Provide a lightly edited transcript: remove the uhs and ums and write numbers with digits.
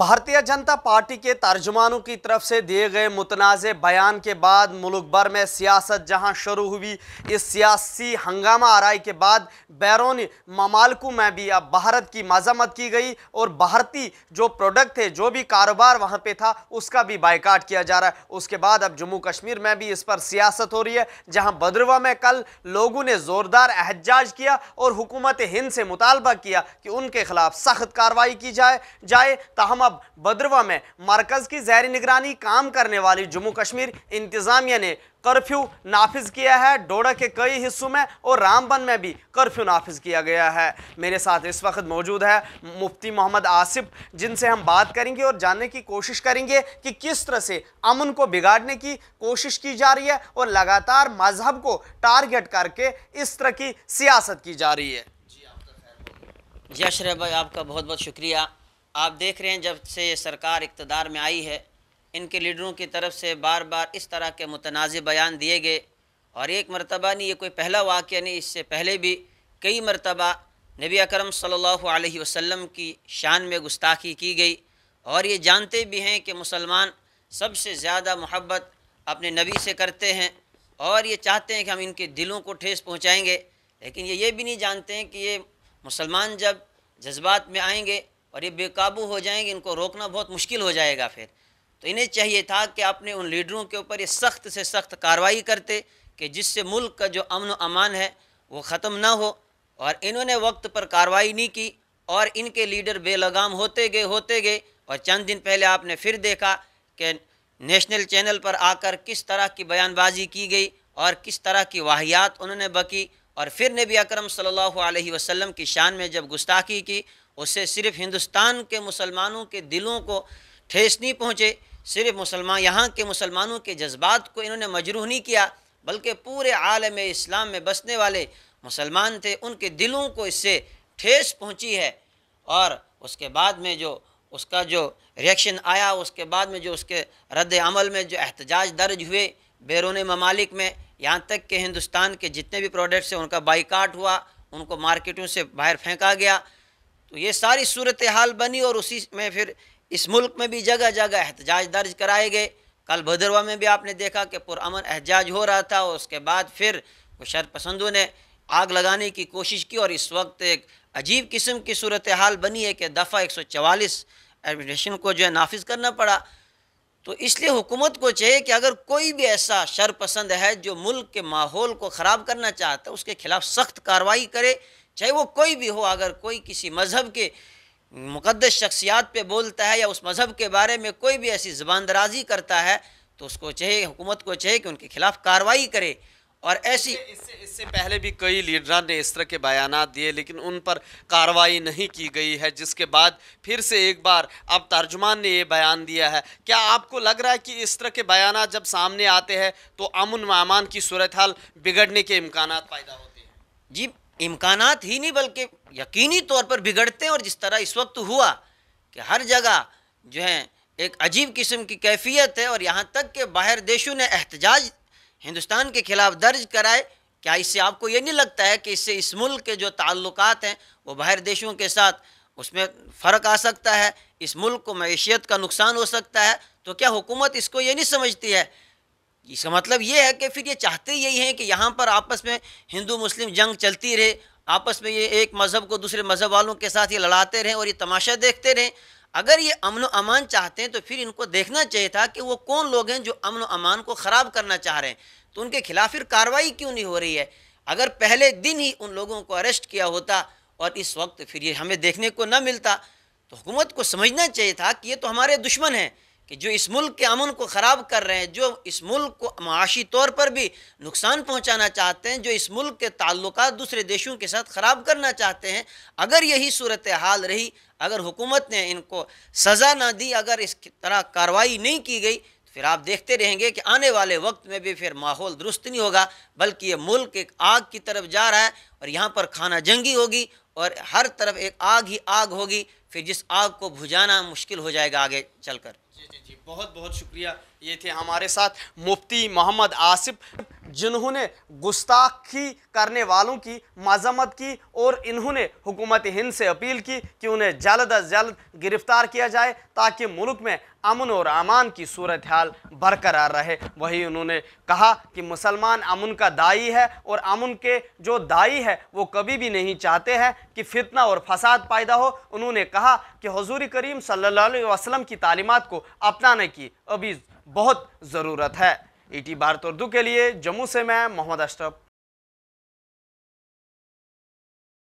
Bharatiya Janata party के तर्जुमानों की तरफ से दिए गए मुतनाज़े बयान के बाद मुल्क भर में सियासत जहां शुरू हुई, इस सियासी हंगामा आराई के बाद बैरूनी ममालिकों में भी अब भारत की मजम्मत की गई और भारतीय जो प्रोडक्ट थे, जो भी कारोबार वहां पे था, उसका भी बायकाट किया जा रहा है। उसके बाद अब जम्मू कश्मीर में भी इस पर सियासत हो रही है, जहां भद्रवाह में कल लोगों ने ज़ोरदार एहतजाज किया और हुकूमत हिंद से मुतालबा किया कि उनके खिलाफ सख्त कार्रवाई की जाए। ताहम अब भद्रवाह में मरकज की ज़ैरी निगरानी काम करने वाली जम्मू कश्मीर इंतजामिया ने कर्फ्यू नाफिज किया है। डोडा के कई हिस्सों में और रामबन में भी कर्फ्यू नाफिज किया गया है। मेरे साथ इस वक्त मौजूद है मुफ्ती मोहम्मद आसिफ, जिनसे हम बात करेंगे और जानने की कोशिश करेंगे कि किस तरह से अमन को बिगाड़ने की कोशिश की जा रही है और लगातार मजहब को टारगेट करके इस तरह की सियासत की जा रही है। जी अशरफ भाई, आपका बहुत बहुत शुक्रिया। आप देख रहे हैं, जब से ये सरकार इक़्तिदार में आई है, इनके लीडरों की तरफ से बार बार इस तरह के मुतनाज़े बयान दिए गए और एक मरतबा नहीं, ये कोई पहला वाक़या नहीं, इससे पहले भी कई मरतबा नबी अकरम सल्लल्लाहु अलैहि वसल्लम की शान में गुस्ताखी की गई। और ये जानते भी हैं कि मुसलमान सबसे ज़्यादा मोहब्बत अपने नबी से करते हैं और ये चाहते हैं कि हम इनके दिलों को ठेस पहुँचाएँगे। लेकिन ये भी नहीं जानते हैं कि ये मुसलमान जब जज्बात में आएंगे और ये बेकाबू हो जाएंगे, इनको रोकना बहुत मुश्किल हो जाएगा। फिर तो इन्हें चाहिए था कि अपने उन लीडरों के ऊपर ये सख्त से सख्त कार्रवाई करते कि जिससे मुल्क का जो अमन व अमान है वो ख़त्म ना हो। और इन्होंने वक्त पर कार्रवाई नहीं की और इनके लीडर बेलगाम होते गए। और चंद दिन पहले आपने फिर देखा कि नेशनल चैनल पर आकर किस तरह की बयानबाजी की गई और किस तरह की वाहियात उन्होंने बकी। और फिर नबी अकरम सल्लल्लाहु अलैहि वसल्लम की शान में जब गुस्ताखी की, उससे सिर्फ हिंदुस्तान के मुसलमानों के दिलों को ठेस नहीं पहुँचे, सिर्फ यहाँ के मुसलमानों के जज्बात को इन्होंने मजरूह नहीं किया, बल्कि पूरे आलम इस्लाम में बसने वाले मुसलमान थे, उनके दिलों को इससे ठेस पहुँची है। और उसके बाद में जो उसका जो रिएक्शन आया, उसके बाद में जो उसके रद्द अमल में जो एहतजाज दर्ज हुए बैरून ममालिक में, यहाँ तक कि हिंदुस्तान के जितने भी प्रोडक्ट्स हैं उनका बाइकाट हुआ, उनको मार्केटों से बाहर फेंका गया। तो ये सारी सूरत हाल बनी और उसी में फिर इस मुल्क में भी जगह जगह एहतजाज दर्ज कराए गए। कल भद्रवाह में भी आपने देखा कि पुरअमन एहतजाज हो रहा था और उसके बाद फिर शरपसंदों ने आग लगाने की कोशिश की और इस वक्त एक अजीब किस्म की सूरत हाल बनी है कि दफ़ा 144 एडमिनिस्ट्रेशन को जो है नाफिज करना पड़ा। तो इसलिए हुकूमत को चाहिए कि अगर कोई भी ऐसा शरपसंद है जो मुल्क के माहौल को ख़राब करना चाहता है, उसके खिलाफ सख्त कार्रवाई करे, चाहे वो कोई भी हो। अगर कोई किसी मज़हब के मुक़द्दस शख्सियात पे बोलता है या उस मज़हब के बारे में कोई भी ऐसी ज़बान दराज़ी करता है, तो उसको चाहिए, हुकूमत को चाहिए कि उनके खिलाफ़ कार्रवाई करे। और ऐसी इससे पहले भी कई लीडरान ने इस तरह के बयानात दिए, लेकिन उन पर कार्रवाई नहीं की गई है, जिसके बाद फिर से एक बार अब तर्जुमान ने ये बयान दिया है। क्या आपको लग रहा है कि इस तरह के बयानात जब सामने आते हैं तो अमन व अमान की सूरत हाल बिगड़ने के इम्कानात पैदा होते हैं? जी, इम्कानात ही नहीं बल्कि यकीनी तौर पर बिगड़ते हैं। और जिस तरह इस वक्त हुआ कि हर जगह जो है एक अजीब किस्म की कैफियत है और यहाँ तक कि बाहर देशों ने एहतजाज हिंदुस्तान के ख़िलाफ़ दर्ज कराए, क्या इससे आपको ये नहीं लगता है कि इससे इस मुल्क के जो ताल्लुकात हैं वो बाहर देशों के साथ उसमें फ़र्क आ सकता है, इस मुल्क को मईशियत का नुकसान हो सकता है? तो क्या हुकूमत इसको ये नहीं समझती है? इसका मतलब ये है कि फिर ये चाहते यही हैं कि यहाँ पर आपस में हिंदू मुस्लिम जंग चलती रहे, आपस में ये एक मज़हब को दूसरे मज़हब वालों के साथ ये लड़ाते रहें और ये तमाशा देखते रहें। अगर ये अमन व अमान चाहते हैं तो फिर इनको देखना चाहिए था कि वो कौन लोग हैं जो अमन व अमान को ख़राब करना चाह रहे हैं, तो उनके खिलाफ फिर कार्रवाई क्यों नहीं हो रही है? अगर पहले दिन ही उन लोगों को अरेस्ट किया होता और इस वक्त फिर ये हमें देखने को न मिलता, तो हुकूमत को समझना चाहिए था कि ये तो हमारे दुश्मन हैं कि जो इस मुल्क के अमन को ख़राब कर रहे हैं, जो इस मुल्क को माशी तौर पर भी नुकसान पहुंचाना चाहते हैं, जो इस मुल्क के ताल्लुकात दूसरे देशों के साथ ख़राब करना चाहते हैं। अगर यही सूरत हाल रही, अगर हुकूमत ने इनको सज़ा ना दी, अगर इस तरह कार्रवाई नहीं की गई, तो फिर आप देखते रहेंगे कि आने वाले वक्त में भी फिर माहौल दुरुस्त नहीं होगा, बल्कि ये मुल्क एक आग की तरफ जा रहा है और यहाँ पर खाना जंगी होगी और हर तरफ एक आग ही आग होगी, फिर जिस आग को बुझाना मुश्किल हो जाएगा आगे चलकर। जी जी जी। बहुत बहुत शुक्रिया। ये थे हमारे साथ मुफ्ती मोहम्मद आसिफ, जिन्होंने गुस्ताखी करने वालों की मजम्मत की और इन्होंने हुकूमत हिंद से अपील की कि उन्हें जल्द अज जल्द गिरफ्तार किया जाए ताकि मुल्क में अमन और अमान की सूरत हाल बरकरार रहे। वही उन्होंने कहा कि मुसलमान अमन का दाई है और अमन के जो दाई है वो कभी भी नहीं चाहते हैं कि फितना और फसाद पैदा हो। उन्होंने कहा कि हुजूर करीम सल्लल्लाहु अलैहि वसल्लम की तालीमात को अपनाने की अभी बहुत ज़रूरत है। ET भारत उर्दू के लिए जम्मू से मैं मोहम्मद अशरफ।